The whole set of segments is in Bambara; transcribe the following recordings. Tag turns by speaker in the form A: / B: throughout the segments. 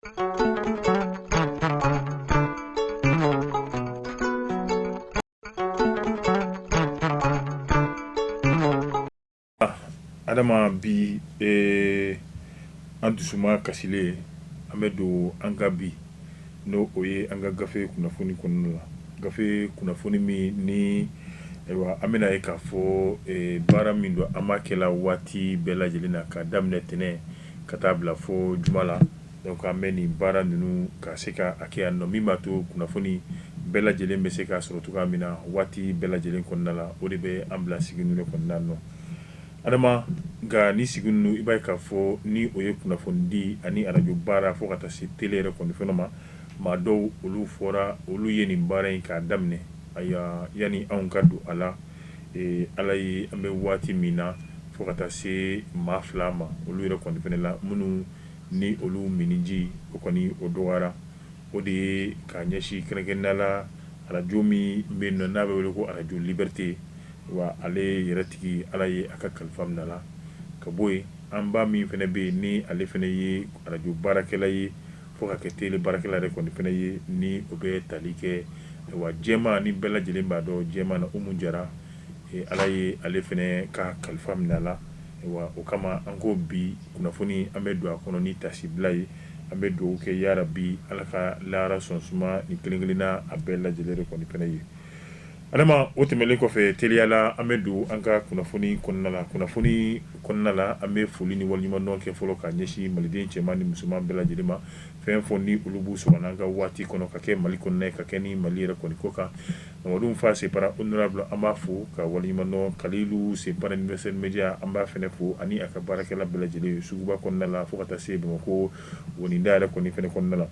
A: Adama bi an dusuma kasilen an bɛ don an ka bi n'o o ye an ka gafe kunnafoni kɔnɔna la gafe kunnafoni min ni ayiwa an bɛna ye k'a fɔ baara min don an b'a kɛla waati bɛɛ lajɛlen na ka daminɛ tɛnɛn ka taa bila fo juma la donc an bɛ nin baara ninnu ka se ka a kɛ yan nɔ min b'a to kunnafoni bɛɛ lajɛlen bɛ se k'a sɔrɔ cogoya min na waati bɛɛ lajɛlen kɔnɔna la o de bɛ an bila sigi ninnu kɔnɔna nɔ adama nka ni sigi ninnu i b'a ye k'a fɔ ni o ye kunnafoni di ani arajo baara fo ka taa se tele yɛrɛ kɔni fɛnɛ ma maa dɔw olu fɔra olu ye nin baara in k'a daminɛ ayiwa yanni anw ka don a la ala ye an bɛ waati min na fo ka taa se maa fila ma olu yɛrɛ kɔni fɛnɛ la minnu ni olu miniji o kɔni o dɔgɔyara o de ye k'a ɲɛsin kɛrɛnkɛrɛnnenya la arajo min bɛ yen nɔ n'a bɛ wele ko arajo liberté wa ale yɛrɛ tigi ala ye a ka kalifa minɛ la ka bɔ yen an ba min fɛnɛ bɛ yen ni ale fɛnɛ ye arajo baarakɛla ye fo ka kɛ tele baarakɛla yɛrɛ kɔni fɛnɛ ye ni o bɛ tali kɛ wa jɛma ni bɛɛ lajɛlen b'a dɔn jɛma na Umu Jara ala ye ale fɛnɛ ka kalifa minɛ la wa o kama an ko bi kunnafoni an bɛ don a kɔnɔ ni tasibila ye an bɛ dugawu kɛ yarabi ala ka lahara sɔnsuma ni kelen kelenna a bɛɛ lajɛlen de kɔni fɛnɛ ye adama o tɛmɛnen kɔfɛ teliyala an bɛ don an ka kunnafoni kɔnɔna la kunnafoni kɔnɔna la an bɛ foli ni waliɲumandɔn kɛ fɔlɔ ka ɲɛsin maliden cɛman ni musoman bɛɛ lajɛlen ma fɛn fɔ ni olu b'u sɔrɔ n'an ka waati kɔnɔ ka kɛ mali kɔnɔna ye ka kɛ ni mali yɛrɛ kɔni ko kan Mamadou Fa Separa honorable an b'a fo ka waliɲumandɔn Kalilu Separa Universel Media an b'a fɛnɛ fo ani a ka baarakɛla bɛɛ lajɛlen suguba kɔnɔna la fo ka taa se Bamakɔ woninda yɛrɛ kɔni fɛnɛ kɔnɔna la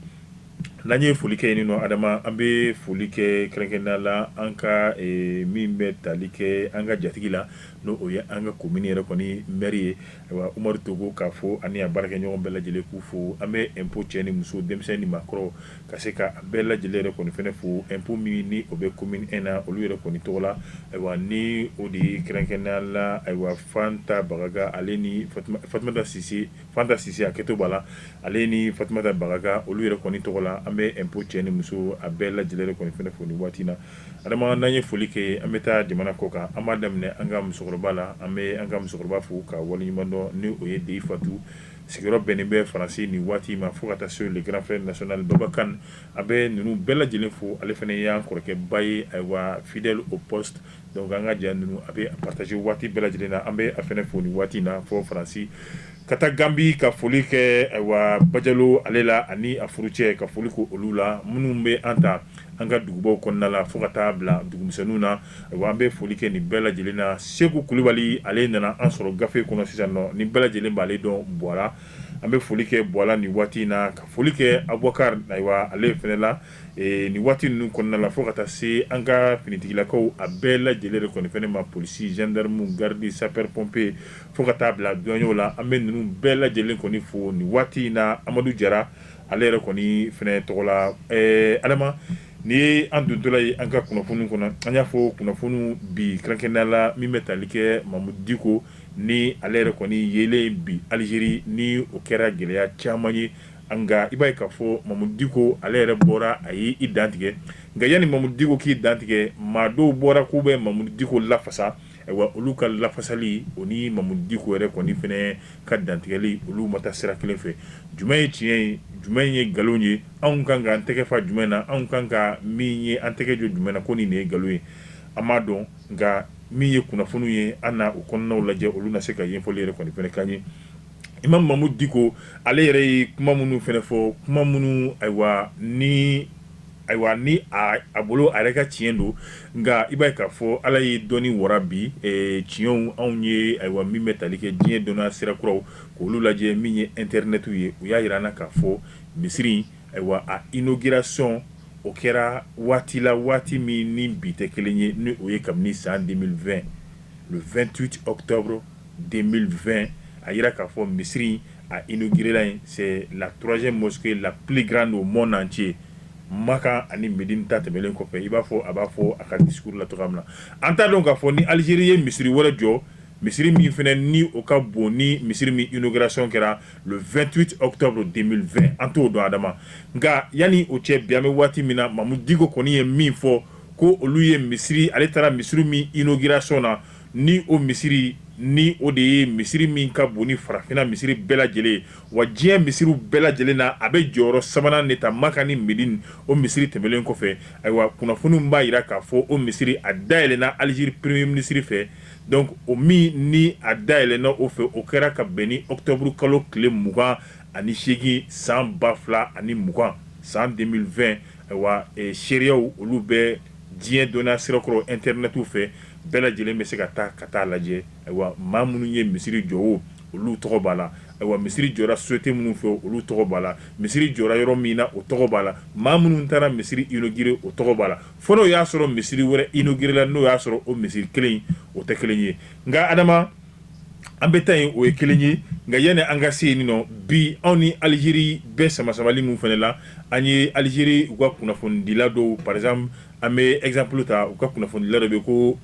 A: n'an ye foli kɛ yen nɔ adama an bɛ foli kɛ kɛrɛnkɛrɛnnenya la an ka min bɛ tali kɛ an ka jatigi la n'o o ye an ka commune yɛrɛ kɔni maire ye ayiwa Umaru Togo k'a fɔ ani a baarakɛɲɔgɔn bɛɛ lajɛlen k'u fo an bɛ impôt cɛ ni muso denmisɛnnin ni maakɔrɔ ka se ka a bɛɛ lajɛlen yɛrɛ kɔni fɛnɛ fo impôt min ni o bɛ commune 1 na olu yɛrɛ kɔni tɔgɔ la ayiwa ni o de ye kɛrɛnkɛrɛnnenya la ayiwa Fanta Bagaga ale ni Fatumata Sise Fanta Sise a kɛtɔ b'a la ale ni Fatumata Bagaga olu yɛrɛ kɔni tɔgɔ la an bɛ impôt cɛ ni muso a bɛɛ lajɛlen kɔni fɛnɛ fo ni waati na adama n'an ye foli kɛ an bɛ taa jamana kɔ kan an b'a daminɛ an ka musokɔrɔba la an bɛ an ka musokɔrɔba fo ka waleɲumandɔn ni o ye Deyi Fatu sigiyɔrɔ bɛnnen bɛ Faransi nin waati ma fo ka taa se le grand frère national Baba Kane a bɛ ninnu bɛɛ lajɛlen fo ale fɛnɛ y'an kɔrɔkɛba ye ayiwa fidèle au poste donc an ka jɛn ninnu a bɛ a partager waati bɛɛ lajɛlen na an bɛ a fɛnɛ fo nin waati in na fɔ Faransi ka taa Gambi ka foli kɛ ayiwa Bajalo ale la ani a furucɛ ka foli ko olu la minnu bɛ an ta an ka dugubaw kɔnɔna la fo ka taa bila dugumisɛnninw na ayiwa an bɛ foli kɛ nin bɛɛ lajɛlen na Seku Kulibali ale nana an sɔrɔ gafe kɔnɔ sisan nɔ nin bɛɛ lajɛlen b'ale dɔn Buwala an bɛ foli kɛ Buwala nin waati in na ka foli kɛ Abubakar ayiwa ale fɛnɛ la nin waati ninnu kɔnɔna la fo ka taa se an ka finitigilakaw a bɛɛ lajɛlen de kɔni fɛnɛ ma polisi gendarme garde sapeur pompier fo ka taa bila douanier la an bɛ ninnu bɛɛ lajɛlen kɔni fo nin waati in na Amadu Jara ale yɛrɛ kɔni fɛnɛ tɔgɔ la adama ni ye an dontɔla ye an ka kunnafoni kɔnɔ an y'a fɔ kunnafoni bi kɛrɛnkɛrɛnnenya la min bɛ tali kɛ Mamudu Diko ni ale yɛrɛ kɔni yelen bi Alizeri ni o kɛra gɛlɛya caman ye nka i b'a ye k'a fɔ Mamudu Diko ale yɛrɛ bɔra a ye i dantigɛ nka yanni Mamudu Diko k'i dantigɛ maa dɔw bɔra k'u bɛ Mamudu Diko lafasa ayiwa olu ka lafasali o ni Mamudu Diko yɛrɛ kɔni fɛnɛ ka dantigɛli olu ma taa sira kelen fɛ jumɛn ye tiɲɛ ye jumɛn ye nkalon ye anw kan ka an tɛgɛ fa jumɛn na anw kan ka min ye an tɛgɛ jɔ jumɛn na ko nin de ye nkalon ye an m'a dɔn nka min ye kunnafoniw ye an na o kɔnɔnaw lajɛ olu na se ka ɲɛfɔli yɛrɛ kɔni fɛnɛ k'an ye Imam Mamudu Diko ale yɛrɛ ye kuma minnu fɛnɛ fɔ kuma minnu ayiwa ni a bolo a yɛrɛ ka tiɲɛ don nka i b'a ye k'a fɔ ala ye dɔnni wara bi tiɲɛw anw ye ayiwa min bɛ tali kɛ diɲɛ dɔnna sira kuraw k'olu lajɛ min ye internetiw ye u y'a yira an na k'a fɔ misiri ayiwa a inauguration o kɛra waati la waati min ni bi tɛ kelen ye ni o ye kabini san 2020 le 28 octobre 2020 a yira k'a fɔ misiri a inauguré la c'est la troisième mosquée la plus grande au monde entier Maka ani Medine ta tɛmɛlen kɔfɛ i b'a fɔ a b'a fɔ a ka discours la cogoya min na an t'a dɔn k'a fɔ ni Algérie ye misiri wɛrɛ jɔ misiri min fɛnɛ ni o ka bon ni misiri min inauguration kɛra le 28 octobre 2020 an t'o dɔn adama nka yanni o cɛ bi an bɛ waati min na Mamudu Diko kɔni ye min fɔ ko olu ye misiri ale taara misiri min inauguration na ni o misiri ni o de ye misiri min ka bon ni farafinna misiri bɛɛ lajɛlen wa diɲɛ misiriw bɛɛ lajɛlen na a bɛ jɔyɔrɔ sabanan de ta Maka ni Medine o misiri tɛmɛlen kɔfɛ ayiwa kunnafoniw b'a jira k'a fɔ o misiri a dayɛlɛnna Algérie premier ministre fɛ donc o min ni a dayɛlɛnna o fɛ o kɛra ka bɛn ni octobre kalo tile 28 san 2020 san 2020 ayiwa seereyaw olu bɛ diɲɛ dɔnniya sirakɔrɔ internetiw fɛ bɛɛ lajɛlen bɛ se ka taa lajɛ ayiwa maa minnu ye misiri jɔ o olu tɔgɔ b'a la ayiwa misiri jɔra société minnu fɛ olu tɔgɔ b'a la misiri jɔra yɔrɔ min na o tɔgɔ b'a la maa minnu taara misiri inauguré o tɔgɔ b'a la fo n'o y'a sɔrɔ misiri wɛrɛ inauguré la n'o y'a sɔrɔ o misiri kelen o tɛ kelen ye nka adama an bɛ taa yen o ye kelen ye nka yanni an ka se yen nɔ bi anw ni Algérie bɛɛ sama-samali min fana la an ye Algérie u ka kunnafonidila dɔw par exemple an bɛ exemple ta u ka kunnafonidila dɔ bɛ ko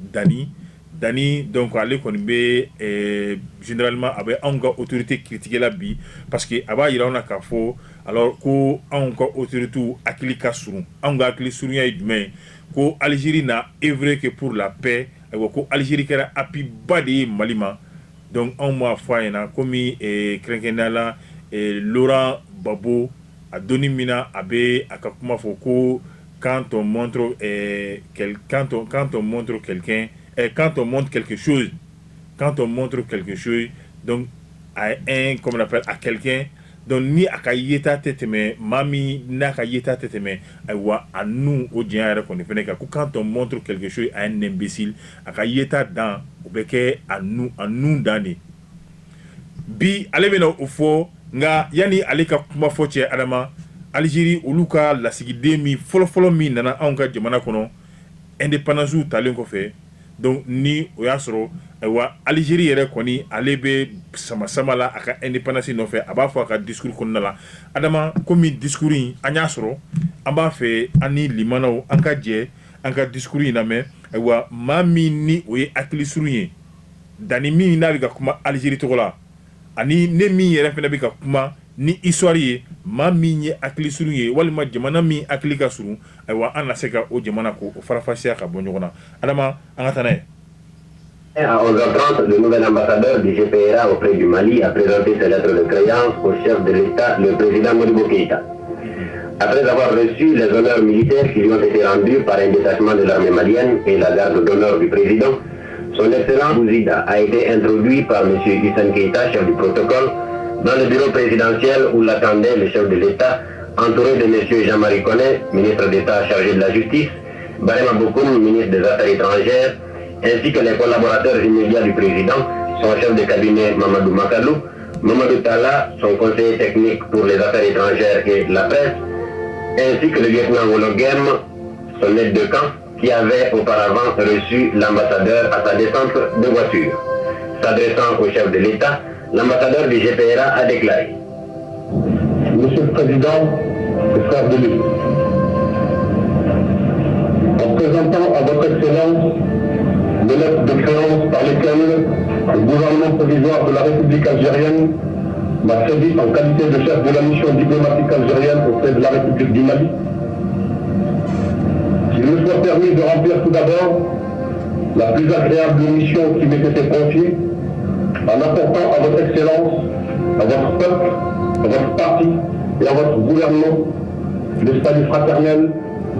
A: Dani donc ale kɔni bɛ généralement a bɛ anw ka autorité critiquer la bi parce que a b'a jira anw na k'a fɔ alors ko anw ka autorités hakili ka surun anw ka hakili surunya ye jumɛn ye ko Algérie n'a œuvré que pour la paix ayiwa ko Algérie kɛra appui ba de ye Mali ma donc anw m'a fɔ a ɲɛna komi kɛrɛnkɛrɛnnenya la Laurent Gbagbo a donni min na a bɛ a ka kuma fɔ ko quand on montre quelqu'un quand on montre quelque chose donc à un comme on appelle à quelqu'un donc ni a ka yeta tɛ tɛmɛ maa min n'a ka yeta tɛ tɛmɛ ayiwa a nu o diɲɛ yɛrɛ kɔni fɛnɛ kan ko quand on montre quelque chose à un imbécile a ka yeta dan o bɛ kɛ a nu dan de bi ale bɛna o fɔ nka yanni ale ka kuma fɔ cɛ adama Algérie olu ka lasigiden min fɔlɔfɔlɔ min nana anw ka jamana kɔnɔ indépendance talen kɔfɛ donc ni o y'a sɔrɔ ayiwa Algérie yɛrɛ kɔni ale bɛ sama-sama la a ka indépendance nɔfɛ a b'a fɔ a ka discours kɔnɔna la adama komi discours in an y'a sɔrɔ an b'a fɛ an ni limanaw an ka jɛ an ka discours in lamɛn ayiwa maa min ni o ye hakili surun ye Dani min n'a bɛ ka kuma Algérie tɔgɔ la ani ne min yɛrɛ fana bɛ ka kuma ni histoire ye maa min ye hakili surun ye walima jamana min hakili ka surun ayiwa an na se ka o jamana ko o farafasiya ka bɔ ɲɔgɔn na adama an ka taa n'a ye.
B: À 11h30, le nouvel ambassadeur du GPRA auprès du Mali a présenté ses lettres de créance au chef de l'État, le président Modibo Keïta. Après avoir reçu les honneurs militaires qui lui ont été rendus par un détachement de l'armée malienne et la garde d'honneur du président, son excellent Bouzida a été introduit par M. Hissène Keïta, chef du protocole, dans le bureau présidentiel où l'attendait le chef de l'État, entouré de M. Jean-Marie Connet, ministre d'État chargé de la Justice, Barema Bokoum, ministre des Affaires étrangères, ainsi que les collaborateurs immédiats du président, son chef de cabinet Mamadou Makalou, Mamadou Talla, son conseiller technique pour les affaires étrangères et la presse, ainsi que le lieutenant Hologem, son aide de camp, qui avait auparavant reçu l'ambassadeur à sa descente de voiture. S'adressant au chef de l'État, l'ambassadeur du GPRA a déclaré:
C: Monsieur le Président, frères de l'État, en présentant à votre Excellence les lettres de créance par lesquelles le gouvernement provisoire de la République algérienne m'a crédit en qualité de chef de la mission diplomatique algérienne auprès de la République du Mali, qu'il me soit permis de remplir tout d'abord la plus agréable mission qui m'ait été confiée en apportant à votre Excellence, à votre peuple, à votre parti et à votre gouvernement le salut fraternel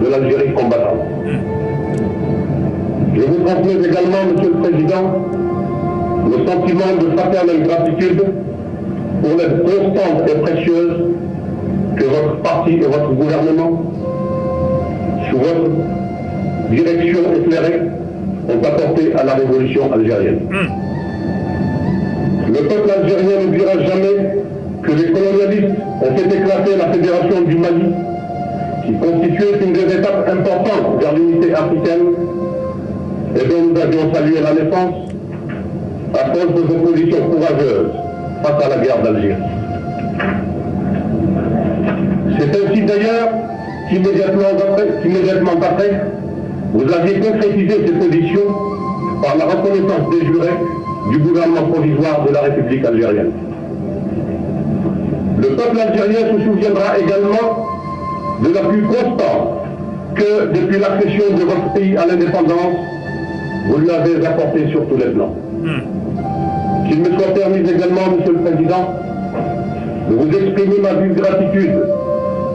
C: de l'Algérie combattante. Je vous transmets également, Monsieur le Président, le sentiment de fraternelle gratitude pour l'aide constante et précieuse que votre parti et votre gouvernement, sous votre direction éclairée, ont apporté à la révolution algérienne. Le peuple algérien n'oubliera jamais que les colonialistes ont fait éclater la Fédération du Mali, qui constituait une des étapes importantes vers l'unité africaine et dont nous avions salué la naissance à cause de vos positions courageuses face à la guerre d'Algérie. C'est ainsi d'ailleurs qu'immédiatement après, vous aviez concrétisé ces positions par la reconnaissance des jurés du gouvernement provisoire de la République algérienne. Le peuple algérien se souviendra également de l'appui constant que, depuis l'accession de votre pays à l'indépendance, vous lui avez apporté sur tous les plans. Qu'il me soit permis également, Monsieur le Président, de vous exprimer ma vive gratitude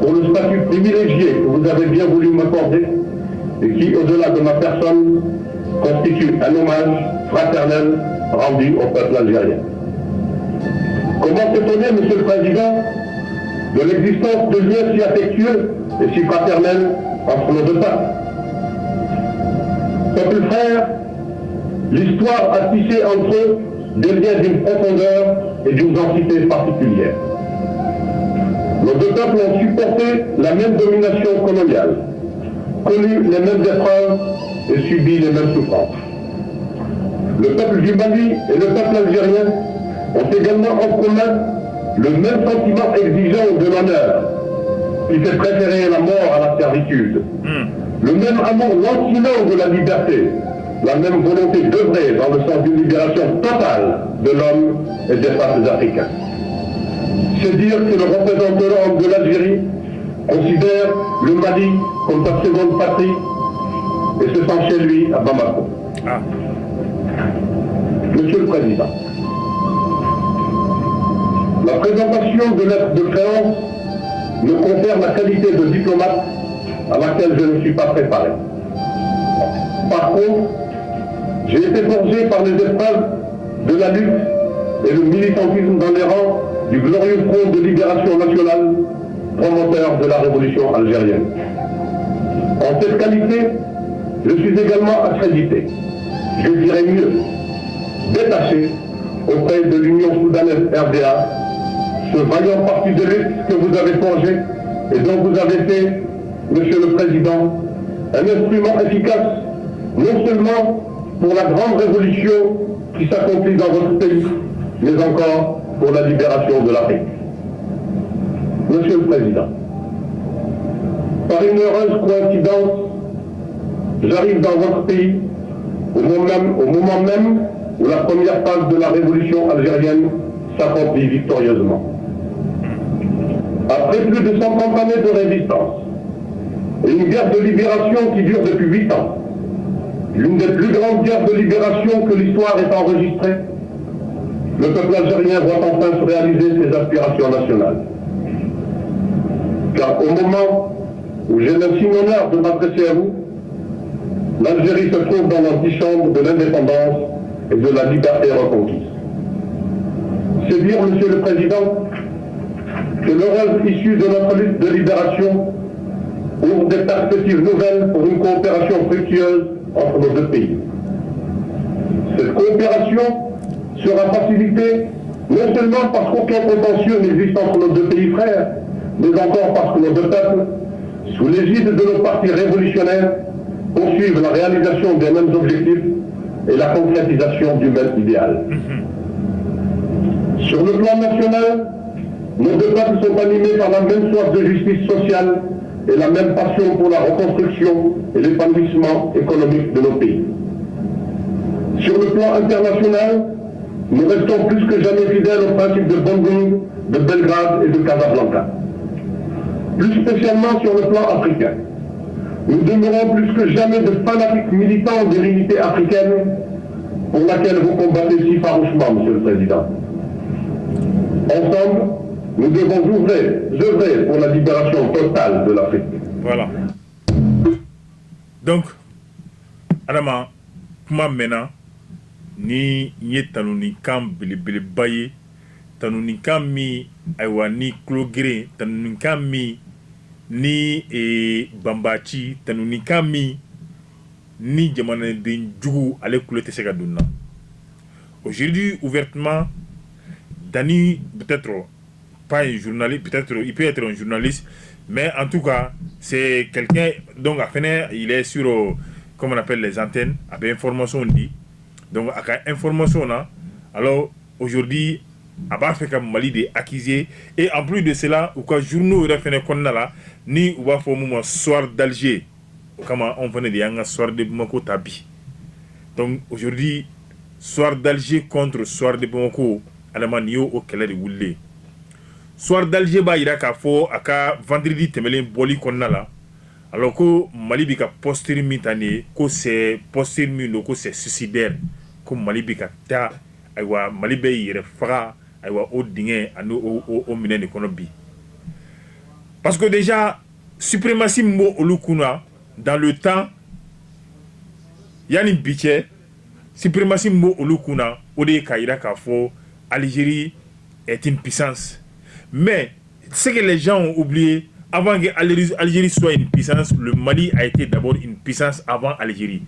C: pour le statut privilégié que vous avez bien voulu m'accorder et qui, au-delà de ma personne, constitue un hommage fraternel rendu au peuple algérien. Comment s'étonner, Monsieur le Président, de l'existence de liens si affectueux et si fraternels entre nos deux peuples? Peuple frère, l'histoire a tissé entre eux des liens d'une profondeur et d'une densité particulière. Nos deux peuples ont supporté la même domination coloniale, connu les mêmes épreuves et subi les mêmes souffrances. Le peuple du Mali et le peuple algérien ont également en commun le même sentiment exigeant de l'honneur, qui fait préférer la mort à la servitude, le même amour lancinant de la liberté, la même volonté d'œuvrer dans le sens d'une libération totale de l'homme et des peuples africains. C'est dire que le représentant de l'Algérie considère le Mali comme sa seconde patrie et se sent chez lui à Bamako. Monsieur le Président, la présentation de lettre de créance me confère la qualité de diplomate à laquelle je ne suis pas préparé. Par contre, j'ai été forgé par les épreuves de la lutte et le militantisme dans les rangs du glorieux Front de Libération Nationale, promoteur de la révolution algérienne. En cette qualité, je suis également accrédité, je dirais mieux, détaché auprès de l'Union soudanaise RDA, ce vaillant parti de lutte que vous avez forgé et dont vous avez fait, Monsieur le Président, un instrument efficace, non seulement pour la grande révolution qui s'accomplit dans votre pays, mais encore pour la libération de l'Afrique. Monsieur le Président, par une heureuse coïncidence, j'arrive dans votre pays au moment même où la première phase de la révolution algérienne s'accomplit victorieusement. Après plus de 50 années de résistance et une guerre de libération qui dure depuis 8 ans, l'une des plus grandes guerres de libération que l'histoire ait enregistrée, le peuple algérien voit enfin se réaliser ses aspirations nationales. Car au moment où j'ai l'insigne honneur de m'adresser à vous, l'Algérie se trouve dans l'antichambre de l'indépendance et de la liberté reconquise. C'est dire, Monsieur le Président, que l'heureuse issue de notre lutte de libération ouvre des perspectives nouvelles pour une coopération fructueuse entre nos deux pays. Cette coopération sera facilitée non seulement parce qu'aucun contentieux n'existe entre nos deux pays frères, mais encore parce que nos deux peuples, sous l'égide de nos partis révolutionnaires, poursuivent la réalisation des mêmes objectifs et la concrétisation du même idéal. Sur le plan national, nos deux peuples sont animés par la même soif de justice sociale et la même passion pour la reconstruction et l'épanouissement économique de nos pays. Sur le plan international, nous restons plus que jamais fidèles aux principes de Bandung, de Belgrade et de Casablanca. Plus spécialement sur le plan africain, nous demeurons plus que jamais de fanatiques militants de l'unité africaine pour laquelle vous combattez si farouchement, Monsieur le Président. Ensemble, nous devons œuvrer pour la libération totale de l'Afrique.
A: Voilà. Donc, Adama, kuma maintenant, ni nye tanunikan belebeleba ye, tanunikan mi aywa ni klogere, tanunikan mi ni bambaci, tanunikan mi ni jamanaden jugu ale kule te se ka donna. Aujourd'hui, ouvertement, Dani, peut-être pas un journaliste, peut-être il peut être un journaliste, mais en tout cas, c'est quelqu'un, donc à finir, il est sur, comme on appelle les antennes, avec information on dit. Donc, avec information là, alors aujourd'hui, à bas fait comme Mali de accusé, et en plus de cela, ou quoi journaux refait qu'on a là, ni ou va faire moment soir d'Alger, comme on venait de un soir de Bamako Tabi. Donc aujourd'hui, soir d'Alger contre soir de Bamako adama ni yo o kɛlɛ de wulilen soir d'Alger b'a yira k'a fɔ a ka vendredi tɛmɛlen bɔli kɔnɔna la alors ko Mali bi ka posture min ta nin ye ko c'est posture min don ko c'est suicidaire ko Mali bi ka taa ayiwa Mali bɛ yɛrɛ faga ayiwa o dingɛ ani o minɛ de kɔnɔ bi parce que déjà suprématie min b'o olu kunna dans le temps yani bi cɛ suprématie min b'o olu kunna o de ye k'a yira k'a fɔ Algérie est une puissance mais ce que les gens ont oublié avant que Algérie soit une puissance, le Mali a été d'abord une puissance avant Algérie.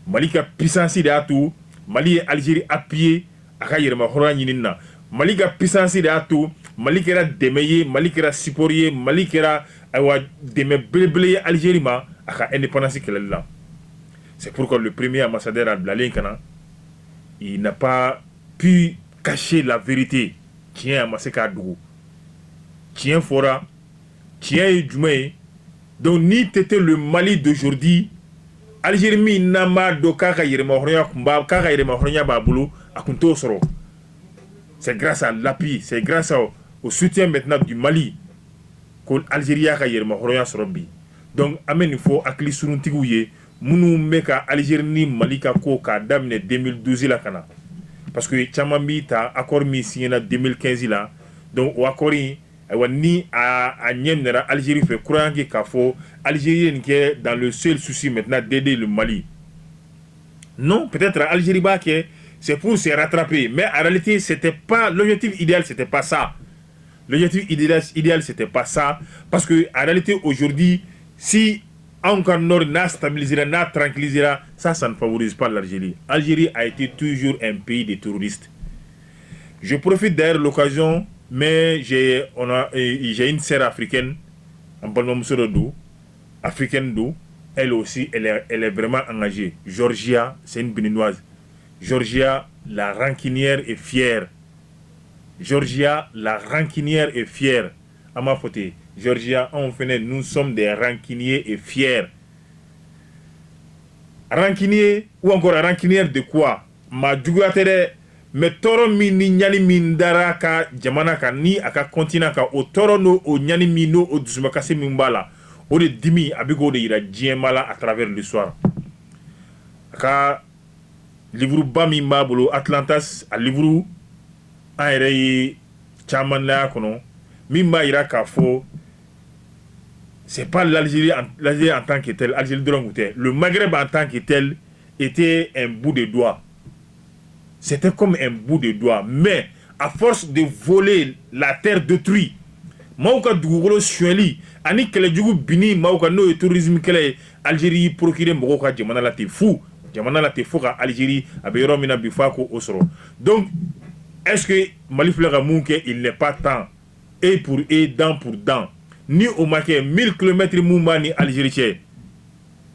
A: Mali ka puissance de atu, Mali et Algérie appuyé à Kayirma Horanina. Mali ka puissance de atu, Mali kera démeillé, Mali kera supporté, Mali kera démé blé Algérie ma à ka indépendance qu'elle là. C'est pourquoi le premier ambassadeur Abdallah Kana, il n'a pas pu cacher la vérité. Tiens, Maseka Dougou. Tiens, Fora. Tiens, Djoume. Donc, ni t'étais le Mali d'aujourd'hui, Algérie mi nama do kaka yirema horonya kumba kaka yirema horonya babulu akunto soro. C'est grâce à l'appui, c'est grâce au soutien maintenant du Mali que l'Algérie a yirema horonya sorobi. Donc, amen il faut akli suruntigouye munu meka Algérie ni Mali ka ko ka damne 2012 la kana. Parce que Chamambi ta accord mi signé en 2015 là. Donc au accord ni à Niemnera Algérie fait croire que Kafo Algérie est dans le seul souci maintenant d'aider le Mali. Non, peut-être Algérie c'est pour se rattraper, mais en réalité c'était pas l'objectif idéal, c'était pas ça. L'objectif idéal c'était pas ça parce que en réalité aujourd'hui si encore nord n'a stabilisé, n'a tranquillisé, ça ne favorise pas l'Algérie. L'Algérie a été toujours un pays de terroristes. Je profite d'ailleurs de l'occasion, mais j'ai une sœur africaine, africaine d'où, elle aussi, elle est vraiment engagée. Georgia, c'est une béninoise. Georgia, la rancunière est fière. Georgia, la rancunière est fière. À ma faute. Georgia, nous sommes des rancuniers et fiers. Rancunier ou encore rancunière de quoi? Ma djugatere me toro mi ni nyani mindara ka jamana ka ni aka continent ka o toro no o nyani mi no o dusumaka mimbala o de dimi abigo de ira diemala à travers l'histoire. Ka livre bami mabolo Atlantas a livre a ere chaman la kono mimba ira ka fo. C'est pas l'Algérie en tant que telle, l'Algérie de l'Angleterre. Le Maghreb en tant que tel était un bout de doigt. C'était comme un bout de doigt. Mais à force de voler la terre d'autrui, Maouka Dougolo Chueli, Ani Kelejougou Bini, Maouka no tourisme kele Algérie procuré Mokoka Djamana la te fou. Djamana la te fou à Algérie, à Beyromina Bifako Osoro. Donc, est-ce que Mali Fleur Mouke, il n'est pas temps, et pour et, dent pour dent, ni au marqué 1000 km Moumani Algérie.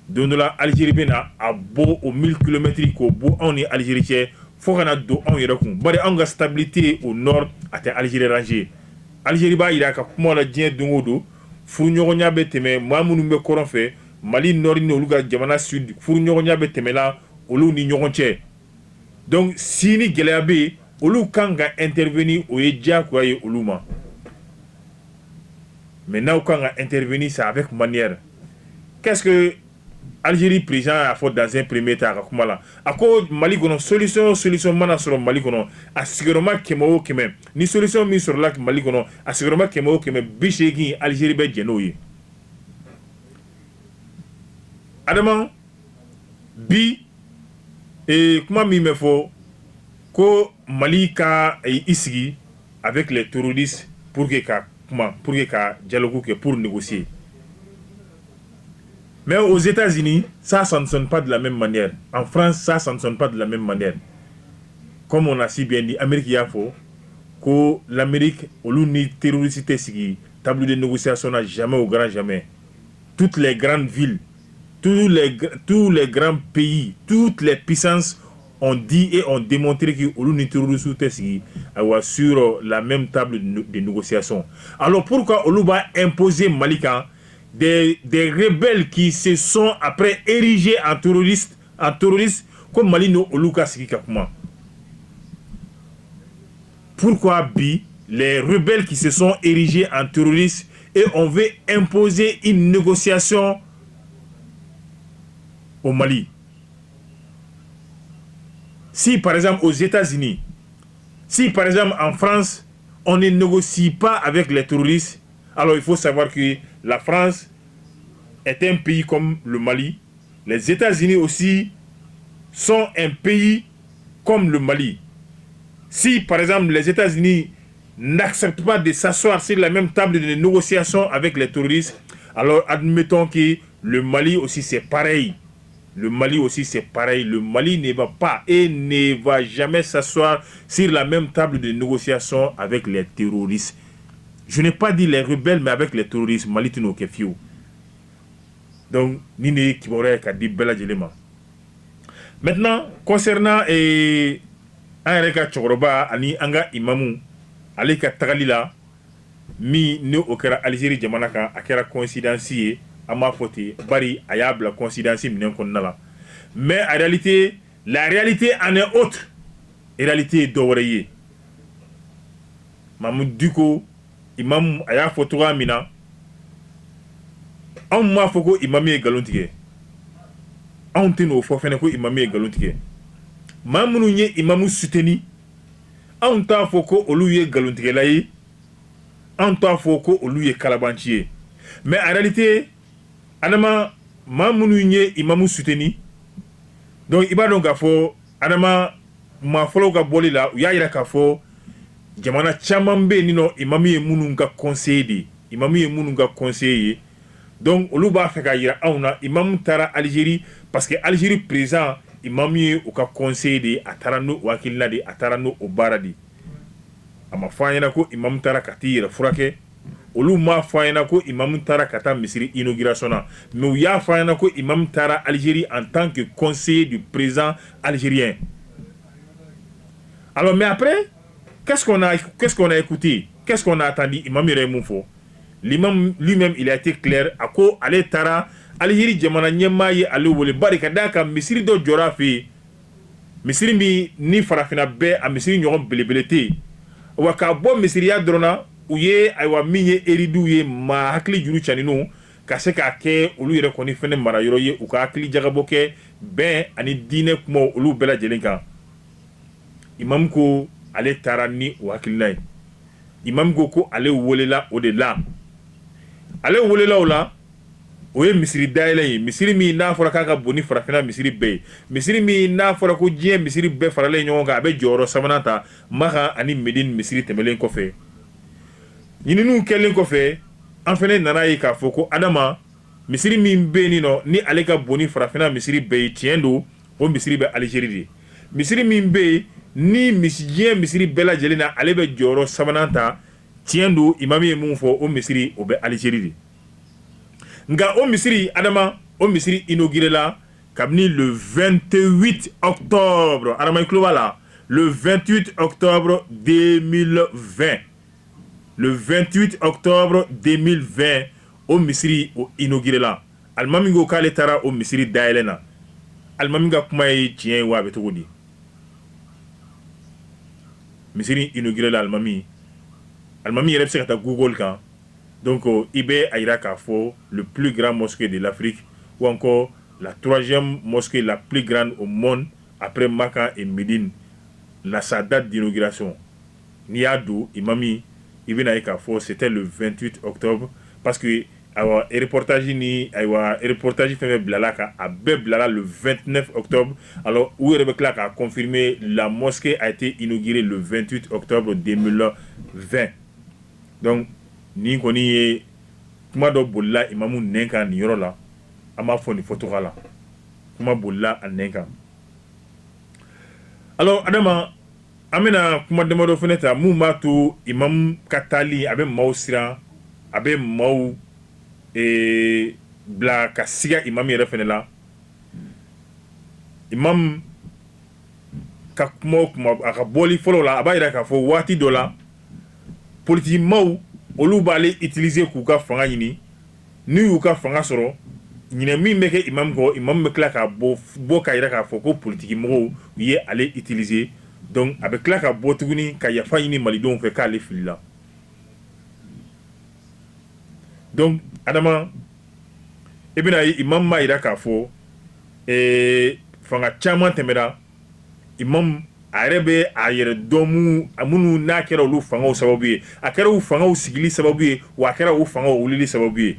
A: Donc la Algérie a beau aux 1000 km qu'au bout on est Algérie. Faut qu'on a do on yerakum. Bari on a stabilité au nord à Algérie rangé. Algérie ba il a comment la dien dungodo. Fournyonya beteme mamunu me koron fait. Mali nord ni oluga jamana sud. Fournyonya beteme là olu ni nyoronche. Donc si ni geleabe olu kanga intervenir au eja kwa ye oluma. Maintenant, quand on a intervenu, c'est avec manière. Qu'est-ce que l'Algérie président a fait dans un premier temps? À cause Mali, solution, mana sur Mali, a sécurisé Kemo Kemé. Ni solution mise sur lac Mali, a sécurisé Kemo Kemé, Bichegi, Algérie, Bedjenoye. Adamant, Bi, et comment il me faut que Mali ka ici avec les terroristes pour que pour que dialogue pour négocier. Mais aux États-Unis, ça ne sonne pas de la même manière. En France, ça ne sonne pas de la même manière. Comme on a si bien dit, Amérique y a faux que l'Amérique, au lieu de terroriste, table de négociation n'a jamais au grand jamais. Toutes les grandes villes, tous les grands pays, toutes les puissances ont dit et ont démontré que l'Union terroriste sur la même table de négociation. Alors pourquoi on va imposer Malika des rebelles qui se sont après érigés en terroristes comme Malino Oluka Sikikakuma pourquoi les rebelles qui se sont érigés en terroristes et on veut imposer une négociation au Mali. Si par exemple aux États-Unis, si par exemple en France, on ne négocie pas avec les terroristes, alors il faut savoir que la France est un pays comme le Mali. Les États-Unis aussi sont un pays comme le Mali. Si par exemple les États-Unis n'acceptent pas de s'asseoir sur la même table de négociation avec les terroristes, alors admettons que le Mali aussi c'est pareil. Le Mali aussi c'est pareil. Le Mali ne va pas et ne va jamais s'asseoir sur la même table de négociation avec les terroristes. Je n'ai pas dit les rebelles, mais avec les terroristes. Mali tino kefio. Donc, Nini Kibore Kadi Bella Djelema. Maintenant, concernant Anreka Chokoroba, Ani Anga Imamu, Aleka Tagalila, mi ne okera Algérie Jamanaka, akera coïncidence, ama fote, bari ayable coïncidence minen konnala. Mais en réalité, la réalité en est autre. La réalité est d'oreiller. Mamou Duko, Imam aya fotoga mina, an ma foko imam ye galon tigɛ an tɛn'o fɔ fɛnɛ ko imam ye galon tigɛ maa minnu ye imamu suteni an t'a fɔ ko olu ye galon tigɛla ye an t'a fɔ ko olu ye kalabanci ye mais en réalité adama maa minnu ye imamu suteni donc i b'a dɔn k'a fɔ adama maa fɔlɔw ka bɔli la u y'a yira k'a fɔ jamana caman bɛ yen nɔ imamu ye minnu ka conseiller de imamu ye minnu ka conseiller ye. Donc, olu b'a fait ka yira anw na imam tara Algérie parce que Algérie président imam ye u ka conseil de a tara no wakilina de a tara no o baara de a ma fɔ an ɲɛna ko imam tara ka t'i yɛrɛ furakɛ olu m'a fɔ an ɲɛna ko imam tara ka taa misiri inauguration na mais u y'a fɔ an ɲɛna ko imam tara Algérie en tant que conseiller du président algérien. Alors mais après qu'est-ce qu'on a écouté, qu'est-ce qu'on a attendu imam yɛrɛ ye mun fɔ. L'imam lui-même il a été clair a ko ale tara Algérie jamana ɲɛmaa ye ale wele bari ka d'a kan misiri dɔ jɔra a fɛ yen misiri min ni farafina bɛɛ a misiri ɲɔgɔn belebele tɛ yen wa k'a bɔ misiriya dɔrɔn na u ye ayiwa min ye eridiw ye maa hakili juru caninw ka se k'a kɛ olu yɛrɛ kɔni fɛnɛ mara yɔrɔ ye u ka hakili jagabɔ kɛ bɛn ani diinɛ kumaw olu bɛɛ lajɛlen kan imam ko ale taara ni o hakilina ye imam ko ale welela o de la. Ale welela o la o ye misiri dayɛlɛ ye misiri min n'a fɔra k'a ka bon ni farafina misiri bɛɛ ye misiri min n'a fɔra ko diɲɛ misiri bɛɛ faralen ɲɔgɔn kan a bɛ jɔyɔrɔ sabanan ta Maka ani Medine misiri tɛmɛlen kɔfɛ ɲininiw kɛlen kɔfɛ an fɛnɛ nana ye k'a fɔ ko adama misiri min bɛ yen nɔ ni ale ka bon ni farafina misiri bɛɛ ye tiɲɛ don o misiri bɛ Algérie de misiri min bɛ yen ni diɲɛ misiri bɛɛ lajɛlen na ale bɛ jɔyɔrɔ sabanan ta tiɲɛ don imam ye mun fɔ o misiri o bɛ Algérie de nka o misiri adama o misiri inauguré la kabini le 28 octobre adama i tulo b'a la le 28 octobre 2020 le 28 octobre 2020 o misiri o inauguré la alimami ko k'ale taara o misiri dayɛlɛ na alimami ka kuma ye tiɲɛ ye wa a bɛ cogo di misiri inauguré la alimami yɛrɛ bɛ se ka taa Google kan donc il bɛ a yira k'a fɔ le plus grand mosquée de l'Afrique ou encore la troisième mosquée la plus grande au monde après Maka et Médine sa date d'inauguration n'i y'a don imami i bɛna ye k'a fɔ c'était le 28 octobre parce que ayiwa reportage fɛn fɛn bilala kan a bɛɛ bilala le 29 octobre alors u yɛrɛ bɛ tila k'a confirmer la mosquée a été inaugurée le 28 octobre 2020 donc ni kɔni ye kuma dɔ bolila imamu nɛn kan nin yɔrɔ la an b'a fɔ nin fɔtoga la kuma bolila a nɛn kan alors adama an bɛna kuma damadɔ fɛnɛ ta mun b'a to imamu ka taali a bɛ maaw siran a bɛ maaw bila ka siga imamu yɛrɛ fɛnɛ la imamu ka kuma o kuma a ka bɔli fɔlɔ la a b'a yira k'a fɔ waati dɔ la politiki maaw olu b'ale utiliser k'u ka fanga ɲini n'u y'u ka fanga sɔrɔ ɲinɛ min bɛ kɛ imam kɔ imam bɛ tila ka bɔ k'a yira k'a fɔ ko politiki mɔgɔw u ye ale utiliser donc a bɛ tila ka bɔ tuguni ka yafa ɲini malidenw fɛ k'ale filila donc adama i bɛna ye imam m'a yira k'a fɔ fanga caman tɛmɛra imam a yɛrɛ bɛ a yɛrɛ dɔn minnu n'a kɛra olu fangaw sababu ye a kɛra u fangaw sigili sababu ye wa a kɛra u fangaw wulili sababu ye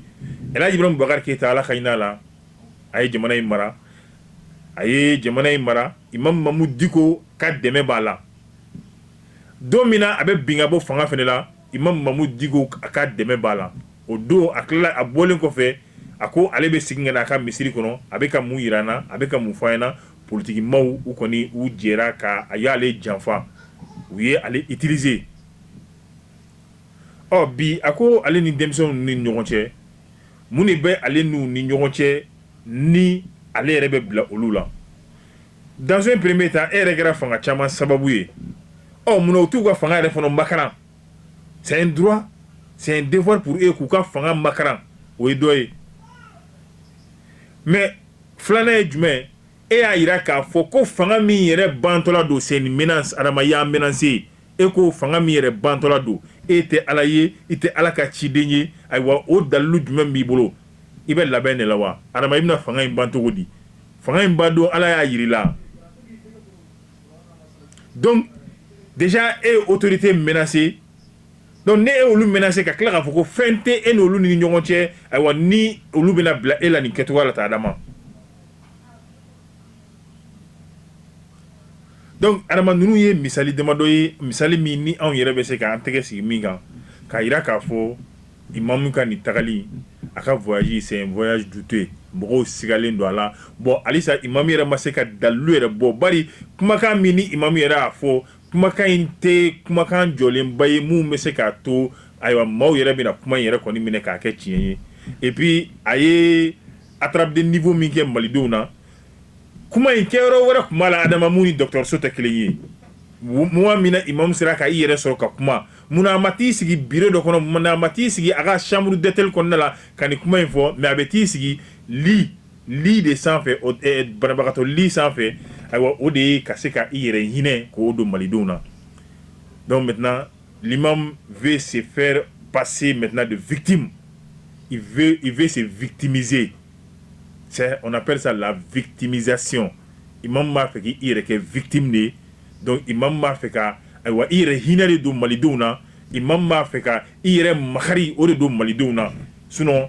A: Elhaji Ibrahim Boubacar Keita Ala ka hinɛ a la a ye jamana in mara imam Mamu Diko ka dɛmɛ b'a la don min na a bɛ bin ka bɔ fanga fɛnɛ la imam Mamu Diko ka dɛmɛ b'a la o don a tilala a bɔlen kɔfɛ a ko ale bɛ segin ka na a ka misiri kɔnɔ a bɛ ka mun yira an na a bɛ ka mun fɔ an ɲɛna politiki maaw u kɔni u jɛra ka a y'ale janfa u ye ale utiliser bi a ko ale ni denmisɛnw ni ɲɔgɔn cɛ mun de bɛ ale n'u ni ɲɔgɔn cɛ ni ale yɛrɛ bɛ bila olu la dans un premier temps e yɛrɛ kɛra fanga caman sababu ye munna u t'u ka fanga yɛrɛ fana makaran c'est un droit c'est un devoir pour eux k'u ka fanga makaran o ye dɔ ye mais filanan ye jumɛn e y'a yira k'a fɔ ko fanga min yɛrɛ bantɔla don c'est une menace adama y'a menacer e ko fanga min yɛrɛ bantɔla don e tɛ Ala ye i tɛ Ala ka ciden ye ayiwa o dalilu jumɛn b'i bolo i bɛ labɛn de la wa adama i bɛna fanga in ban cogo di fanga in ban don Ala y'a yir'i donc déjà e autorité menacée donc ne e olu menacé ka tila k'a fɔ ko fɛn tɛ e n'olu ni ɲɔgɔn cɛ ayiwa ni olu bɛna bila e la nin kɛcogoya la ta adama donc adama ninnu ye misali damadɔ ye misali min ni anw yɛrɛ bɛ se k'an tɛgɛ sigi min kan k'a yira k'a fɔ imamu ka nin tagali a ka voyage c'est un voyage douteux mɔgɔw sigalen don a la bon halisa imamu yɛrɛ ma se ka dalilu yɛrɛ bɔ bari kumakan min ni imamu yɛrɛ y'a fɔ kumakan in tɛ kumakan jɔlenba ye mun bɛ se k'a to ayiwa maaw yɛrɛ bɛna kuma in yɛrɛ kɔni minɛ k'a kɛ tiɲɛ ye et puis a ye attrape de niveau min kɛ malidenw na kuma in kɛyɔrɔ wɛrɛ tun b'a la adama mun ni dɔgɔtɔrɔso tɛ kelen ye mun min na imamu sera ka i yɛrɛ sɔrɔ ka kuma munna a ma t'i sigi bureau dɔ kɔnɔ munna a ma t'i sigi a ka chambre d'hôtel kɔnɔna la ka nin kuma in fɔ mais a bɛ t'i sigi lit de sanfɛ banabagatɔ lit sanfɛ ayiwa o de ye ka se ka i yɛrɛ hinɛ k'o don malidenw na donc maintenant l'imam veut se faire passer maintenant de victime il veut se victimiser on appelle ça la victimisation imam m'a fait k'i yɛrɛ kɛ victime de donc imam m'a fait ka ayiwa i yɛrɛ hinɛ de don malidenw na imam m'a fait ka i yɛrɛ makari o de don malidenw na sinon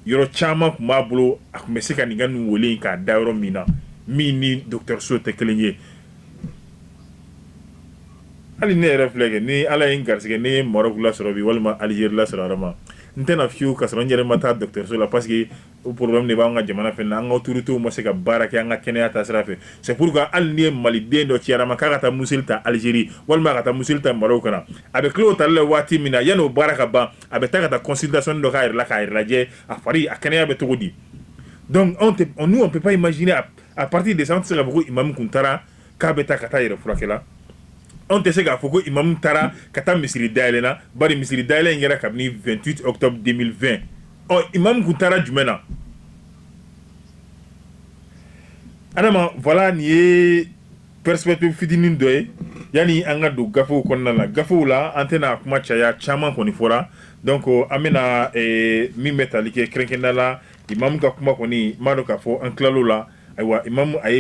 A: yɔrɔ caman tun b'a bolo a tun bɛ se ka nin ka nin wele in k'a da yɔrɔ min na min ni dɔgɔtɔrɔso tɛ kelen ye hali ne yɛrɛ filɛ kɛ ni Ala ye n garisɛgɛ ne ye Maroc lasɔrɔ bi walima Algérie lasɔrɔ adama n tɛna fiyewu ka sɔrɔ n yɛrɛ ma taa dɔgɔtɔrɔso la parce que o problème de b'an ka jamana fɛ na an ka autorités ma se ka baara kɛ an ka kɛnɛya taasira fɛ c'est pourquoi hali ni ye maliden dɔ ciyara ma k'a ka taa museli ta Algérie walima ka taa museli ta Maroc kana a bɛ tila o tali la waati min na yanni o baara ka ban a bɛ taa ka taa consultation dɔ k'a yɛrɛ la k'a yɛrɛ lajɛ a fari a kɛnɛya bɛ cogo di donc nous on peut pas imaginer à partir de ça an tɛ se ka fɔ ko imam kun taara k'a bɛ taa ka taa yɛrɛ furakɛ la on tɛ se k'a fɔ ko imam taara ka taa misiri dayɛlɛ na bari misiri dayɛlɛ in kɛra kabini 28 octobre 2020 imam kun taara jumɛn na adama voilà nin ye perspective fitinin dɔ ye yanni an ka don gafew kɔnɔna la gafew la an tɛna kuma caya caman kɔni fɔra donc an bɛna min bɛ tali kɛ kɛrɛnkɛrɛnnenya la imam ka kuma kɔni m'a dɔn k'a fɔ an tilal'o la ayiwa imam a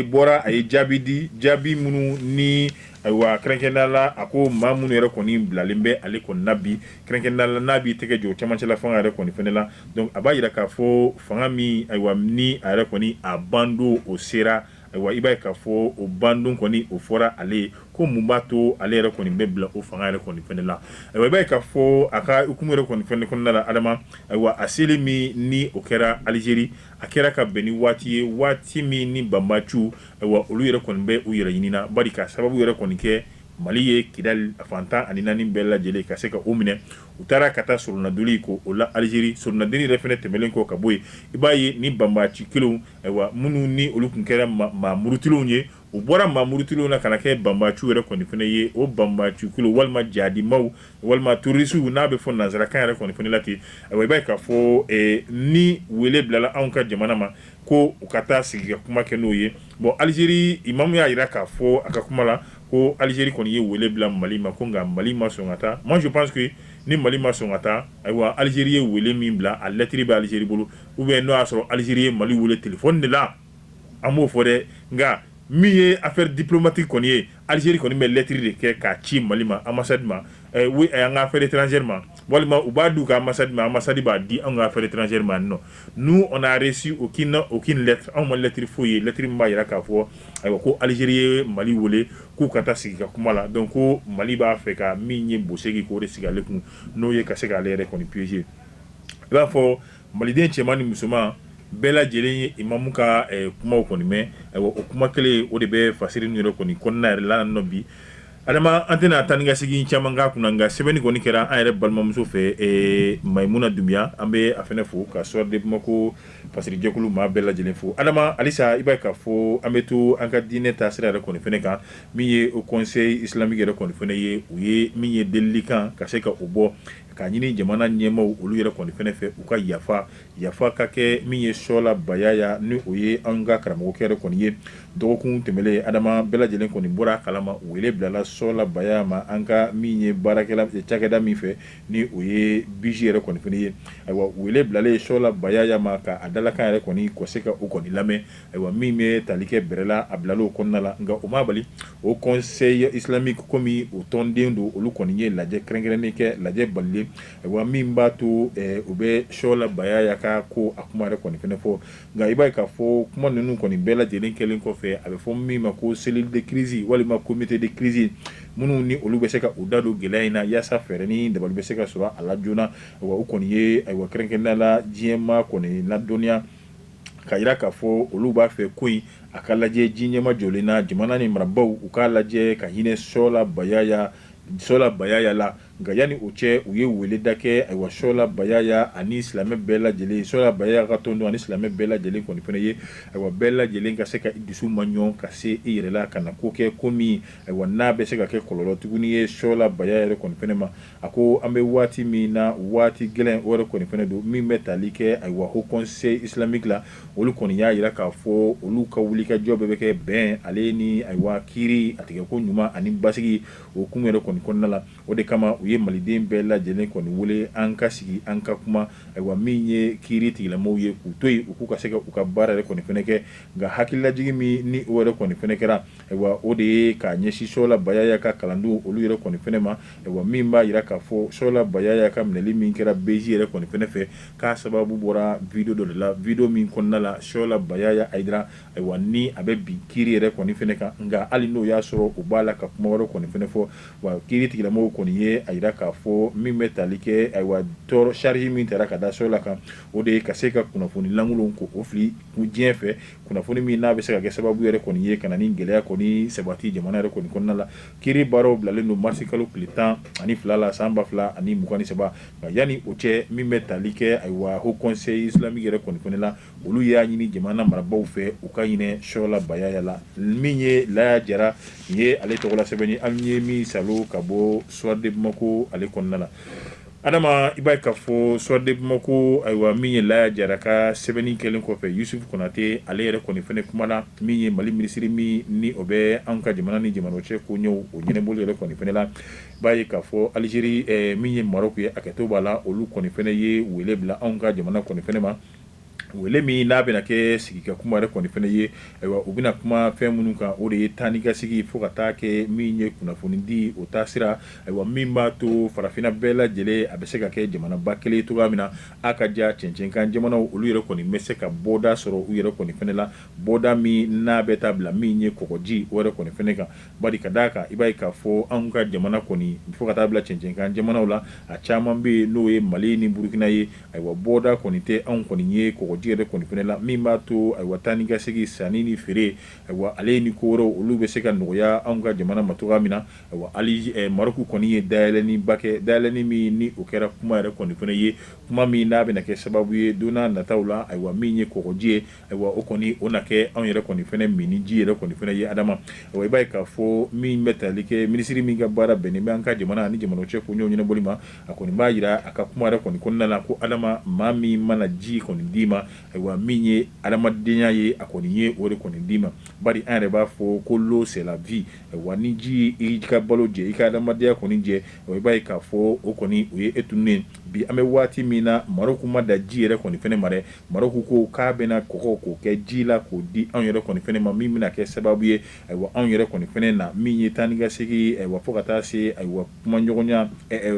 A: ye jaabi di jaabi minnu ni ayiwa kɛrɛnkɛrɛnnenya la a ko maa minnu yɛrɛ kɔni bilalen bɛ ale kɔni na bi kɛrɛnkɛrɛnnenya la n'a b'i tɛgɛ jɔ camancɛla fanga yɛrɛ kɔni fɛnɛ la donc a b'a yira k'a fɔ fanga min ayiwa ni a yɛrɛ kɔni a bandon o sera ayiwa i b'a ye k'a fɔ o bandon kɔni o fɔra ale ye ko mun b'a to ale yɛrɛ kɔni bɛ bila o fanga yɛrɛ kɔni fɛnɛ la ayiwa i b'a ye k'a fɔ a ka hukumu yɛrɛ kɔni fɛnɛ kɔnɔna la adama ayiwa a seli min ni o kɛra Algérie a kɛra ka bɛn ni waati ye waati min ni banbaciw ayiwa olu yɛrɛ kɔni bɛ u yɛrɛ ɲinina bari ka sababu yɛrɛ kɔni kɛ Mali ye Kidali fantan ani naani bɛɛ lajɛlen ka se ka o minɛ u taara ka taa soronnadoli ko o la Algérie soronnadeni yɛrɛ fɛnɛ tɛmɛlen kɔ ka bɔ yen i b'a ye ni banbaci kelenw ayiwa minnu ni olu kun kɛra maa murutilenw ye o bɔra mamurutulu na kana kɛ banbacu yɛrɛ kɔni fana ye o banbacu kulo walima jadimaw walima tourisiw n'a bɛ fɔ nanzarakan yɛrɛ kɔni fana la ten ayiwa i b'a ye k'a fɔ ni wele bilala anw ka jamana ma ko u ka taa sigi ka kuma kɛ n'o ye bon Algérie imamu y'a jira k'a fɔ a ka kuma la ko Algérie kɔni ye wele bila Mali ma ko nka Mali ma sɔn ka taa moi je pense que ni Mali ma sɔn ka taa ayiwa Algérie ye wele min bila a lettre bɛ Algérie bolo ou bien n'o y'a sɔrɔ Algérie ye Mali wele téléphone de la an b'o fɔ dɛ nka min ye affaire diplomatique kɔni ye Algérie kɔni bɛ lettre de kɛ k'a ci Mali ma ambassade ma oui an ka affaire étrangère ma walima u b'a d'u ka ambassade ma ambassade b'a di an ka affaire étrangère ma non nous on a reçu aucune lettre anw ma lettre foyi ye lettre min b'a jira k'a fɔ ayiwa ko Algérie ye Mali wele k'u ka taa sigi ka kuma la donc ko Mali b'a fɛ ka min ye Bosegi k'o de sigi ale kun n'o ye ka se k'ale yɛrɛ kɔni piéger i b'a fɔ maliden cɛman ni musoman bɛɛ lajɛlen ye imamu ka kumaw kɔni mɛn ayiwa o kuma kelen o de bɛ fasiri ninnu yɛrɛ kɔni kɔnɔna yɛrɛ la nɔ bi adama an tɛna taa ni ka segin caman k'a kunna nka sɛbɛnni kɔni kɛra an yɛrɛ balimamuso fɛ Mayimuna Dunbiya an bɛ a fɛnɛ fo ka sɔrɔ de Bamako fasiri jɛkulu maa bɛɛ lajɛlen fo adama halisa i b'a ye k'a fɔ an bɛ to an ka diinɛ taasira yɛrɛ kɔni fɛnɛ kan min ye o conseil islamique yɛrɛ kɔni fɛnɛ ye u ye min ye delili kan ka se ka o bɔ k'a ɲini jamana ɲɛmaw olu yɛrɛ kɔni fɛnɛ fɛ u ka yafa ka kɛ min ye Sɔla Bayaya ni o ye an ka karamɔgɔkɛ yɛrɛ kɔni ye dɔgɔkun tɛmɛlen adama bɛɛ lajɛlen kɔni bɔra kalama wele bilala Sɔla Bayaya ma an ka min ye baarakɛla cakɛda min fɛ ni o ye BJ yɛrɛ kɔni fɛnɛ ye ayiwa wele bilalen Sɔla Bayaya ma ka a dalakan yɛrɛ kɔni kɔse ka o kɔni lamɛn ayiwa min bɛ tali kɛ bɛrɛ la a bilal'o kɔnɔna la nka o ma bali o conseil islamique komi o tɔnden don olu kɔni ye lajɛ kɛrɛnkɛrɛnnen kɛ lajɛ balilen ayiwa min b'a to u bɛ Sɔla Bayaya ka ko a kuma yɛrɛ kɔni fɛnɛ fɔ nka i b'a ye k'a fɔ kuma ninnu kɔni bɛɛ lajɛlen kɛlen kɔfɛ a bɛ fɔ min ma ko cellule de crise walima comité de crise minnu ni olu bɛ se ka u da don gɛlɛya in na yaasa fɛɛrɛ ni dabali bɛ se ka sɔrɔ a la joona ayiwa o kɔni ye ayiwa kɛrɛnkɛrɛnnenya la diɲɛma kɔni ladɔnniya ka jira k'a fɔ olu b'a fɛ ko in a ka lajɛ ji ɲɛma jɔlen na jamana ni marabaw u k'a lajɛ ka hinɛ Sɔla Bayaya la nka yanni o cɛ u ye weleda kɛ ayiwa Sɔla Bayaya ani silamɛ bɛɛ lajɛlen Sɔla Bayaya ka tɔn don ani silamɛ bɛɛ lajɛlen kɔni fɛnɛ ye ayiwa bɛɛ lajɛlen ka se ka dusu ma ɲɔgɔn ka se i yɛrɛ la ka na ko kɛ ko min ayiwa n'a bɛ se ka kɛ kɔlɔlɔ tuguni ye Sɔla Bayaya yɛrɛ kɔni fɛnɛ ma a ko an bɛ waati min na waati gɛlɛn o yɛrɛ kɔni fɛnɛ don min bɛ tali kɛ ayiwa Haut Conseil islamique la olu kɔni y'a jira k'a fɔ olu ka wulikajɔ bɛɛ bɛ kɛ bɛn ale ni ayiwa kiiri a tigɛ ko ɲuman ani basigi o kun yɛrɛ kɔni kɔnɔna la o de kama u ye maliden bɛɛ lajɛlen kɔni wele an ka sigi an ka kuma ayiwa min ye kiiri tigilamɔgɔw ye k'u to yen u k'u ka se ka u ka baara yɛrɛ kɔni fɛnɛ kɛ nka hakililajigi min ni o yɛrɛ kɔni fɛnɛ kɛra ayiwa o de ye k'a ɲɛsin Sɔla Bayaya ka kalandenw olu yɛrɛ kɔni fɛnɛ ma ayiwa min b'a jira k'a fɔ Sɔla Bayaya ka minɛli min kɛra BJ yɛrɛ kɔni fɛnɛ fɛ k'a sababu bɔra video dɔ de la video min kɔnɔna la Sɔla Bayaya Ayidara ayiwa ni a bɛ bi kiiri yɛrɛ kɔni fɛnɛ kan nka hali n'o y'a sɔrɔ u b'a la ka kuma wɛrɛ kɔni fɛnɛ fɔ wa kiiri tigilamɔgɔw kɔni ye a jira k'a fɔ min bɛ tali kɛ ayiwa tɔɔrɔ charge min taara ka da Sɔla kan o de ye ka se ka kunnafoni lankolon ko o fili diɲɛ fɛ kunnafoni min n'a bɛ se ka kɛ sababu yɛrɛ kɔni ye ka na ni gɛlɛya kɔni sabati jamana yɛrɛ kɔni kɔnɔna la kiiri baaraw bilalen don marisi kalo tile 12 la san 2023 nka yanni o cɛ min bɛ tali kɛ ayiwa Haut Conseil islamique yɛrɛ kɔni fɛnɛ la olu y'a ɲini jamana marabaw fɛ u ka ɲinɛ Sɔla Bayaya la min ye Laya Jara nin ye ale tɔgɔla sɛbɛnni an ye min salo ka bɔ Soir de Bamako ale kɔnɔna la adama i b'a ye k'a fɔ Soir de Bamako ayiwa min ye Laya Jara ka sɛbɛnni kɛlen kɔfɛ Yusufu Konate ale yɛrɛ kɔni fɛnɛ kumana min ye Mali minisiri min ni o bɛ an ka jamana ni jamana cɛ ko ɲɛw o ɲɛnɛbɔli yɛrɛ kɔni fɛnɛ la i b'a ye k'a fɔ Algérie min ye Maroc ye hakɛto b'a la olu kɔni fɛnɛ ye wele bila anw ka jamana kɔni fɛnɛ ma wele min n'a bɛna kɛ sigika kuma yɛrɛ kɔni fɛnɛ ye ayiwa u bɛna kuma fɛn minnu kan o de ye taa ni ka sigi fo ka taa kɛ min ye kunnafoni di o taasira ayiwa min b'a to farafinna bɛɛ lajɛlen a bɛ se ka kɛ jamanaba kelen cogoya min na a ka ja cɛncɛnkan jamanaw olu yɛrɛ kɔni bɛ se ka bɔda sɔrɔ u yɛrɛ kɔni fɛnɛ la bɔda min n'a bɛ taa bila min ye kɔgɔji o yɛrɛ kɔni fɛnɛ kan bari ka d'a kan i b'a ye k'a fɔ anw ka jamana kɔni fo ka taa bila cɛncɛnkan jamanaw la a caman bɛ yen n'o ye Mali ni Burukina ye ayiwa bɔda kɔni tɛ anw kɔni ye kɔgɔji yɛrɛ kɔni fɛnɛ la min b'a to ayiwa taa ni ka segi sanni ni feere ayiwa ale ni ko wɛrɛw olu bɛ se ka nɔgɔya anw ka jamana ma cogoya min na ayiwa hali Maroc kɔni ye dayɛlɛnniba kɛ dayɛlɛnni min ni o kɛra kuma yɛrɛ kɔni fɛnɛ ye kuma min n'a bɛna kɛ sababu ye don n'a nataw la ayiwa min ye kɔgɔji ye ayiwa o kɔni o na kɛ anw yɛrɛ kɔni fɛnɛ min ni ji yɛrɛ kɔni fɛnɛ ye adama ayiwa i b'a ye k'a fɔ min bɛ tali kɛ minisiri min ka baara bɛnnen bɛ an ka jamana ani jamanaw cɛ ko ɲɔgɔn ɲɛnabɔli ma a kɔni b'a yira a ka kuma yɛrɛ kɔni kɔnɔna la ko adama maa min mana ji kɔni d'i ma ayiwa min ye adamadenya ye a kɔni ye o de kɔni d'i ma bari an yɛrɛ b'a fɔ ko l'eau c'est la vie ayiwa ni ji i ka balo jɛ i ka adamadenya kɔni jɛ i b'a ye k'a fɔ o kɔni o ye e tununnen bi an bɛ waati min na Maroc ma da ji yɛrɛ kɔni fɛnɛ ma dɛ Maroc ko k'a bɛna kɔgɔ k'o kɛ ji la k'o di anw yɛrɛ kɔni fɛnɛ ma min bɛna kɛ sababu ye ayiwa anw yɛrɛ kɔni fɛnɛ na min ye taa ni ka segi ayiwa fo ka taa se ayiwa kuma ɲɔgɔnya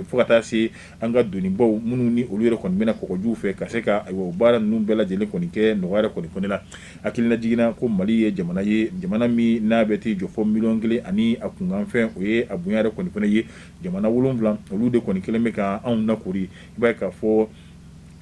A: fo ka taa se an ka donibaw minnu ni olu yɛrɛ kɔni bɛna kɔgɔjiw fɛ ka se ka ayiwa o baara ninnu bɛɛ lajɛlen kɔni kɛ nɔgɔya yɛrɛ kɔni fɛnɛ la hakilina jiginna ko Mali ye jamana min n'a bɛ t'i jɔ fɔ 1,000,000 ani a kunkanfɛn o ye a bonya yɛrɛ kɔni fɛnɛ ye jamana 7 olu de kɔni kɛlen bɛ ka anw nakori i b'a ye k'a fɔ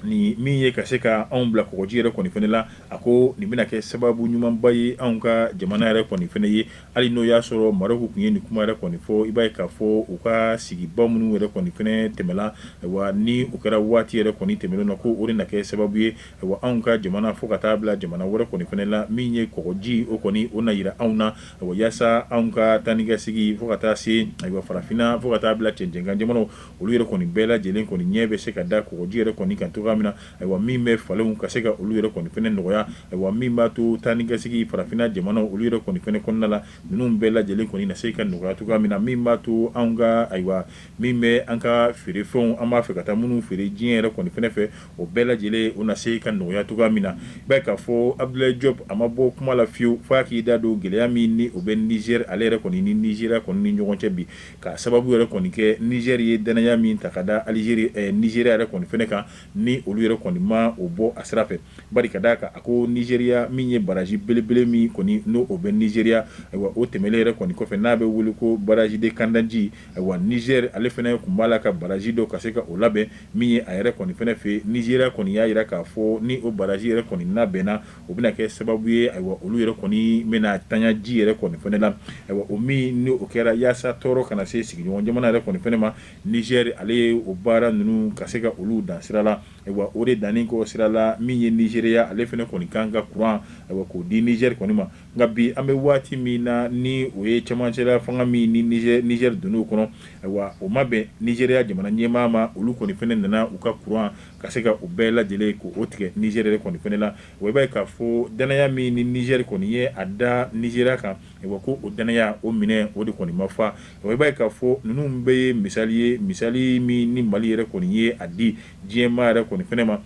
A: ni min ye ka se ka anw bila kɔgɔji yɛrɛ kɔni fɛnɛ la a ko nin bɛna kɛ sababu ɲumanba ye anw ka jamana yɛrɛ kɔni fɛnɛ ye hali n'o y'a sɔrɔ Maroc kun ye nin kuma yɛrɛ kɔni fɔ i b'a ye k'a fɔ u ka sigiba minnu yɛrɛ kɔni fɛnɛ tɛmɛla wa ni o kɛra waati yɛrɛ kɔni tɛmɛlen na ko o de na kɛ sababu ye wa anw ka jamana fo ka taa bila jamana wɛrɛ kɔni fɛnɛ la min ye kɔgɔji o kɔni o na yira anw na wa yaasa anw ka taa ni ka segi fo ka taa se ayiwa farafinna fo ka taa bila cɛncɛnkan jamanaw olu yɛrɛ kɔni bɛɛ lajɛlen kɔni ɲɛ bɛ se ka da kɔgɔji yɛrɛ kɔni kan cogoya min na ayiwa min bɛ falenw ka se ka olu yɛrɛ kɔni fɛnɛ nɔgɔya ayiwa min b'a to taa ni ka segi farafinna jamanaw olu yɛrɛ kɔni fɛnɛ kɔnɔna la ninnu bɛɛ lajɛlen kɔni na se ka nɔgɔya cogoya min na min b'a to anw ka ayiwa min bɛ an ka feerefɛnw an b'a fɛ ka taa minnu feere diɲɛ yɛrɛ kɔni fɛnɛ fɛ o bɛɛ lajɛlen o na se ka nɔgɔya cogoya min na i b'a ye k'a fɔ Abdoulaye Diop a ma bɔ kuma la fiyewu f'a k'i da don gɛlɛya min ni o bɛ Niger ale yɛrɛ kɔni ni Nigéria kɔni ni ɲɔgɔn cɛ bi ka sababu yɛrɛ kɔni kɛ Niger ye danaya min ta ka da Nigéria yɛrɛ kɔni fɛnɛ kan ni olu yɛrɛ kɔni ma o bɔ a sira fɛ bari ka d'a kan a ko Nigéria min ye baraji belebele min kɔni n'o o bɛ Nigéria ayiwa o tɛmɛlen yɛrɛ kɔni kɔfɛ n'a bɛ wele ko baraji de Kandanji ayiwa Niger ale fɛnɛ kun b'a la ka baraji dɔ ka se ka o labɛn min ye a yɛrɛ kɔni fɛnɛ fɛ Nigéria kɔni y'a yira k'a fɔ ni o baraji yɛrɛ kɔni labɛnna o bɛna kɛ sababu ye ayiwa olu yɛrɛ kɔni bɛna tanya ji yɛrɛ kɔni fɛnɛ la ayiwa o min ni o kɛra yaasa tɔɔrɔ kana se sigiɲɔgɔn jamana yɛrɛ kɔni fɛnɛ ma Niger ale ye o baara ninnu ka se ka olu dan sira la ayiwa o de dannen kɔ sira la min ye Nigéria ale fɛnɛ kɔni kan ka courant ayiwa k'o di Niger kɔni ma nka bi an bɛ waati min na ni o ye cɛmancɛla fanga min ni Niger donn'o kɔnɔ ayiwa o ma bɛn Nigéria jamana ɲɛmaa ma olu kɔni fɛnɛ nana u ka courant ka se ka o bɛɛ lajɛlen k'o tigɛ Niger yɛrɛ kɔni fɛnɛ la wa i b'a ye k'a fɔ danaya min ni Niger kɔni ye a da Nigéria kan ayiwa ko o danaya o minɛ o de kɔni ma fa wa i b'a ye k'a fɔ ninnu bɛɛ ye misali min ni Mali yɛrɛ kɔni ye a di diɲɛmaa yɛrɛ kɔni fɛnɛ ma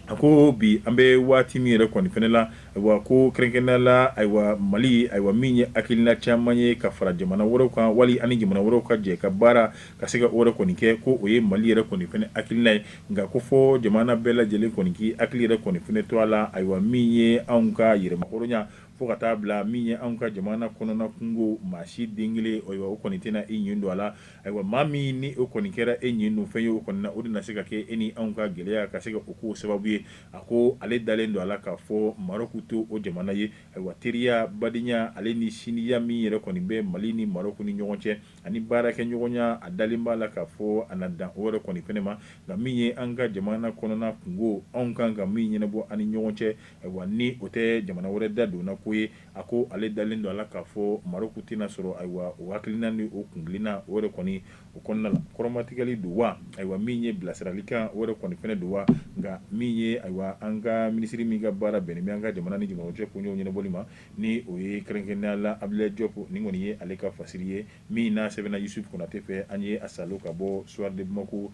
A: a ko bi an bɛ waati min yɛrɛ kɔni fɛnɛ la ayiwa ko kɛrɛnkɛrɛnnenya la ayiwa Mali ayiwa min ye hakilina caman ye ka fara jamana wɛrɛw kan wali ani jamana wɛrɛw ka jɛ ka baara ka se ka o yɛrɛ kɔni kɛ ko o ye Mali yɛrɛ kɔni fɛnɛ hakilina ye nka ko fɔ jamana bɛɛ lajɛlen kɔni k'i hakili yɛrɛ kɔni fɛnɛ to a la ayiwa min ye anw ka yɛrɛmahɔrɔnya fo ka taa bila min ye anw ka jamana kɔnɔna kungo maa si den kelen ayiwa o kɔni tɛna e ɲin don a la ayiwa maa min ni o kɔni kɛra e ɲin don fɛn ye o kɔni na o de na se ka kɛ e ni anw ka gɛlɛya ka se ka o k'o sababu ye a ko ale dalen don a la k'a fɔ Maroc to o jamana ye ayiwa teriya badenya ale ni siniya min yɛrɛ kɔni bɛ Mali ni Maroc ni ɲɔgɔn cɛ ani baarakɛ ɲɔgɔnya a dalen b'a la k'a fɔ a na dan o yɛrɛ kɔni fɛnɛ ma nka min ye an ka jamana kɔnɔna kungo anw kan ka min ɲɛnabɔ ani ɲɔgɔn cɛ ayiwa ni o tɛ jamana wɛrɛ da donna ko ye a ko ale dalen don a la k'a fɔ Maroc tɛna sɔrɔ ayiwa o hakilina ni o kungilinna o yɛrɛ kɔni o kɔnɔna la kɔrɔmatigɛli don wa ayiwa min ye bilasiralikan o yɛrɛ kɔni fɛnɛ don wa nka min ye ayiwa an ka minisiri min ka baara bɛnnen bɛ an ka jamana ni jamana cɛ ko ɲɛw ɲɛnabɔli ma ni o ye kɛrɛnkɛrɛnnenya la Abdoulaye Diop ni kɔni ye ale ka fasiri ye min n'a sɛbɛnna Yusuf Konate fɛ an ye a salo ka bɔ Soir de Bamako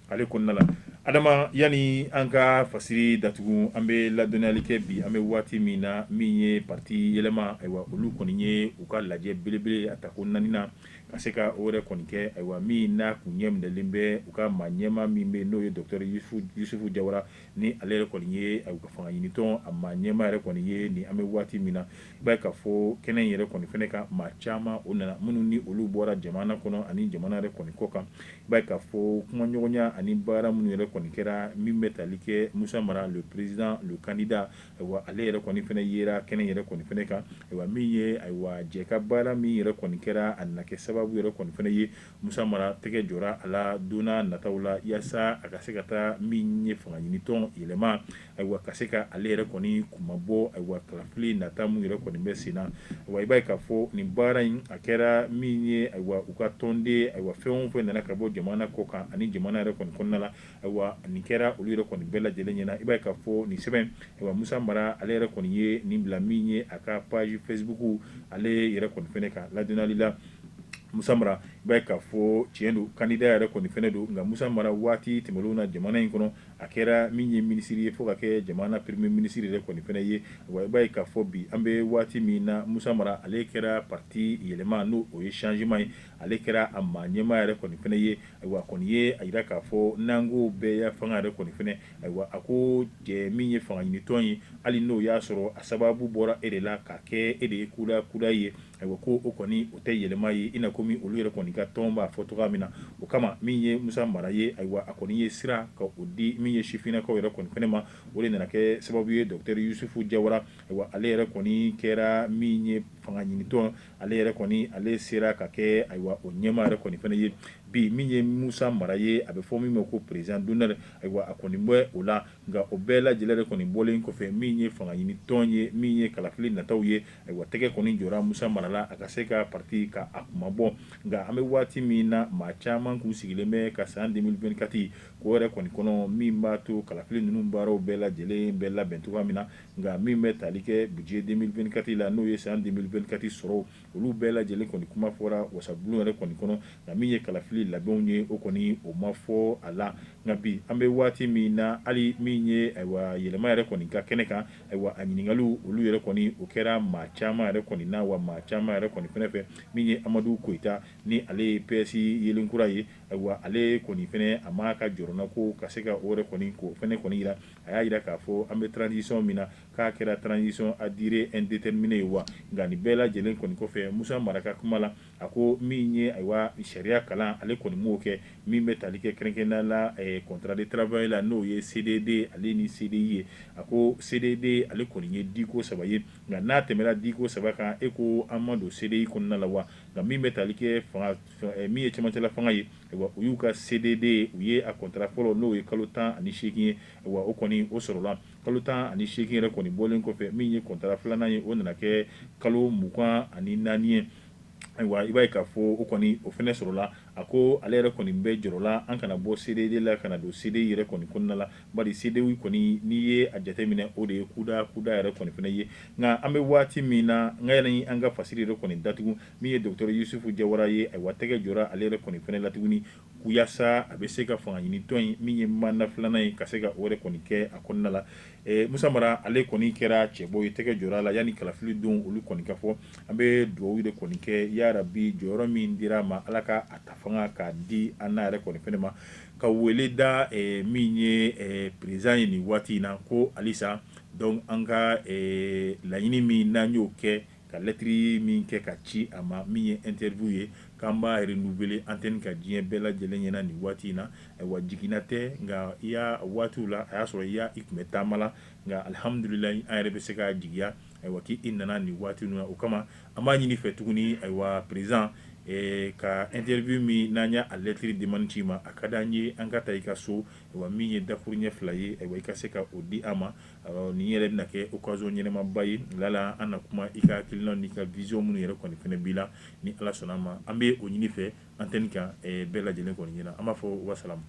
A: ale kɔnɔna la adama yani an ka fasiri datugu an bɛ ladɔnniyali kɛ bi an bɛ waati min na min ye parti yɛlɛma ayiwa olu kɔni ye u ka lajɛ belebele a ta ko 4 na ka se ka o yɛrɛ kɔni kɛ ayiwa min n'a kun ɲɛminɛlen bɛ u ka maa ɲɛma min bɛ n'o ye docteur Yusufu Jawara ni ale yɛrɛ kɔni ye fanga ɲinitɔn a maa ɲɛma yɛrɛ kɔni ye ni an bɛ waati min na i b'a ye k'a fɔ kɛnɛ in yɛrɛ kɔni fɛnɛ ka maa caman o nana minnu ni olu bɔra jamana kɔnɔ ani jamana yɛrɛ kɔni kɔ kan i b'a ye k'a fɔ kumaɲɔgɔnya ani baara minnu yɛrɛ kɔni kɛra min bɛ tali kɛ Musa Mara le président le candidat ayiwa ale yɛrɛ kɔni fɛnɛ yera kɛnɛ yɛrɛ kɔni fɛnɛ kan ayiwa min ye ayiwa jɛ ka baara min yɛrɛ kɔni kɛra a nana kɛ sababu yɛrɛ kɔni fɛnɛ ye Musa Mara tɛgɛ jɔra a la donna nataw la yaasa a ka se ka taa min ye fanga ɲinitɔn yɛlɛma ayiwa ka se ka ale yɛrɛ kɔni kumabɔ ayiwa kalafili nata mun yɛrɛ kɔni bɛ sen na ayiwa i b'a ye k'a fɔ nin baara in a kɛra min ye ayiwa u ka tɔnden ayiwa fɛn o fɛn nana ka bɔ jamana kɔ kan ani jamana yɛrɛ kɔni kɔnɔna la ayiwa nin kɛra olu yɛrɛ kɔni bɛɛ lajɛlen ɲɛna i b'a ye k'a fɔ nin sɛbɛn ayiwa Musa Mara ale yɛrɛ kɔni ye nin bila min ye a ka page Facebook ale yɛrɛ kɔni fɛnɛ kan ladonnali la Musa Mara i b'a ye k'a fɔ tiɲɛ don candidat yɛrɛ kɔni fɛnɛ don nka Musa Mara waati tɛmɛnlenw na jamana in kɔnɔ a kɛra min ye minisiri ye fo ka kɛ jamana premier ministre yɛrɛ kɔni fɛnɛ ye wa i b'a ye k'a fɔ bi an bɛ waati min na Musa Mara ale kɛra parti yɛlɛma n'o o ye changement ye ale kɛra a maa ɲɛma yɛrɛ kɔni fɛnɛ ye ayiwa a kɔni ye a yira k'a fɔ n'an ko bɛɛ ya fanga yɛrɛ kɔni fɛnɛ ayiwa a ko min ye fanga ɲinitɔn ye hali n'o y'a sɔrɔ a sababu bɔra e de la k'a kɛ e de ye kuda ye ayiwa ko o kɔni o tɛ yɛlɛma ye i na komi olu yɛrɛ kɔni ka tɔn b'a fɔ cogoya min na o kama min ye Musa Mara ye ayiwa a kɔni ye sira ka o di min ye sifinnakaw yɛrɛ kɔni fɛnɛ ma o de nana kɛ sababu ye docteur Yusufu Jawara ayiwa ale yɛrɛ kɔni kɛra min ye fanga ɲinitɔn ale yɛrɛ kɔni ale sera ka kɛ ayiwa o ɲɛma yɛrɛ kɔni fɛnɛ ye bi min ye Musa Mara ye a bɛ fɔ min ma ko président d'honneur ayiwa a kɔni bɛ o la nka o bɛɛ lajɛlen kɔni bɔlen kɔfɛ min ye fanga ɲinitɔn ye min ye kalafili nataw ye ayiwa tɛgɛ kɔni jɔra Musa Mara la a ka se ka parti ka a kumabɔ nka an bɛ waati min na maa caman kun sigilen bɛ ka san 2024 k'o yɛrɛ kɔni kɔnɔ min b'a to kalafili ninnu baaraw bɛɛ lajɛlen bɛ labɛn cogoya min na nka min bɛ tali kɛ budget 2024 la n'o ye san 2024 sɔrɔ olu bɛɛ lajɛlen kɔni kuma fɔra wasabulon yɛrɛ kɔni kɔnɔ nka min ye kalafili labɛnw ye o kɔni o ma fɔ a la nka bi an bɛ waati min na hali min ye ayiwa yɛlɛma yɛrɛ kɔni ka kɛnɛ kan ayiwa a ɲininkaliw olu yɛrɛ kɔni o kɛra maa caman yɛrɛ kɔni na wa maa caman yɛrɛ kɔni fɛnɛ fɛ min ye Amadu Koyita ni ale ye PS yelen kura ye ayiwa ale kɔni fɛnɛ a ma ka jɔrɔna ko ka se ka o yɛrɛ kɔni ko fɛnɛ kɔni yira a y'a yira k'a fɔ an bɛ transition min na k'a kɛra transition à durée indéterminée ye wa nka nin bɛɛ lajɛlen kɔni kɔfɛ Musa Mara ka kuma la a ko min ye ayiwa sariya kalan ale kɔni m'o kɛ min bɛ tali kɛ kɛrɛnkɛrɛnnenya la contrat de travail la n'o ye CDD ale ni CDI ye a ko CDD ale kɔni ye diko 3 ye nka n'a tɛmɛra diko 3 kan e ko an ma don CDI kɔnɔna la wa nka min bɛ tali kɛ min ye cɛmancɛla fanga ye ayiwa u y'u ka CDD u ye a contrat fɔlɔ n'o ye kalo 18 ye ayiwa o kɔni o sɔrɔla kalo 18 yɛrɛ kɔni bɔlen kɔfɛ min ye contrat filanan ye o nana kɛ kalo 24 ye ayiwa i b'a ye k'a fɔ o kɔni o fɛnɛ sɔrɔla a ko ale yɛrɛ kɔni bɛ jɔrɔla an kana bɔ CDD la kana don CDI yɛrɛ kɔni kɔnɔna la bari CDI kɔni n'i ye a jateminɛ o de ye kuda yɛrɛ kɔni fɛnɛ ye nka an bɛ waati min na n ka yani an ka fasiri yɛrɛ kɔni datugu min ye docteur Yusufu Jawara ye ayiwa tɛgɛ jɔra ale yɛrɛ kɔni fɛnɛ la tuguni yaasa a bɛ se ka fanga ɲinitɔn in min ye manda filanan ye ka se ka o yɛrɛ kɔni kɛ a kɔnɔna la Musa Mara ale kɔni kɛra cɛbɔ ye tɛgɛ jɔra la yanni kalafili don olu kɔni ka fɔ an bɛ dugawu de kɔni kɛ yarabi jɔyɔrɔ min dira ma ala ka a ta fanga k'a di an n'a yɛrɛ kɔni fɛnɛ ma ka wele da min ye président ye nin waati in na ko halisa donc an ka laɲini min n'an y'o kɛ ka lettre min kɛ ka ci a ma min ye interview ye k'an b'a renouveler antenne ka diɲɛ bɛɛ lajɛlen ɲɛna nin waati in na ayiwa jiginna tɛ nka i y'a waatiw la a y'a sɔrɔ i tun bɛ taama la nka alihamudulilayi an yɛrɛ bɛ se ka jigiya ayiwa k'i nana nin waati ninnu na o kama an b'a ɲini fɛ tuguni ayiwa président ka interview min n'an y'a lettre demande ci ma a ka d'an ye an ka ta i ka so ayiwa min ye dakuru ɲɛ 2 ye ayiwa i ka se ka o di an ma nin yɛrɛ bɛna kɛ occasion ɲɛnɛmaba ye lala an na kuma i ka hakilina n'i ka vision minnu yɛrɛ kɔni fɛnɛ b'i la ni ala sɔnna a ma an bɛ o ɲini fɛ antenne kan bɛɛ lajɛlen kɔni ɲɛna an b'a fɔ wasalamu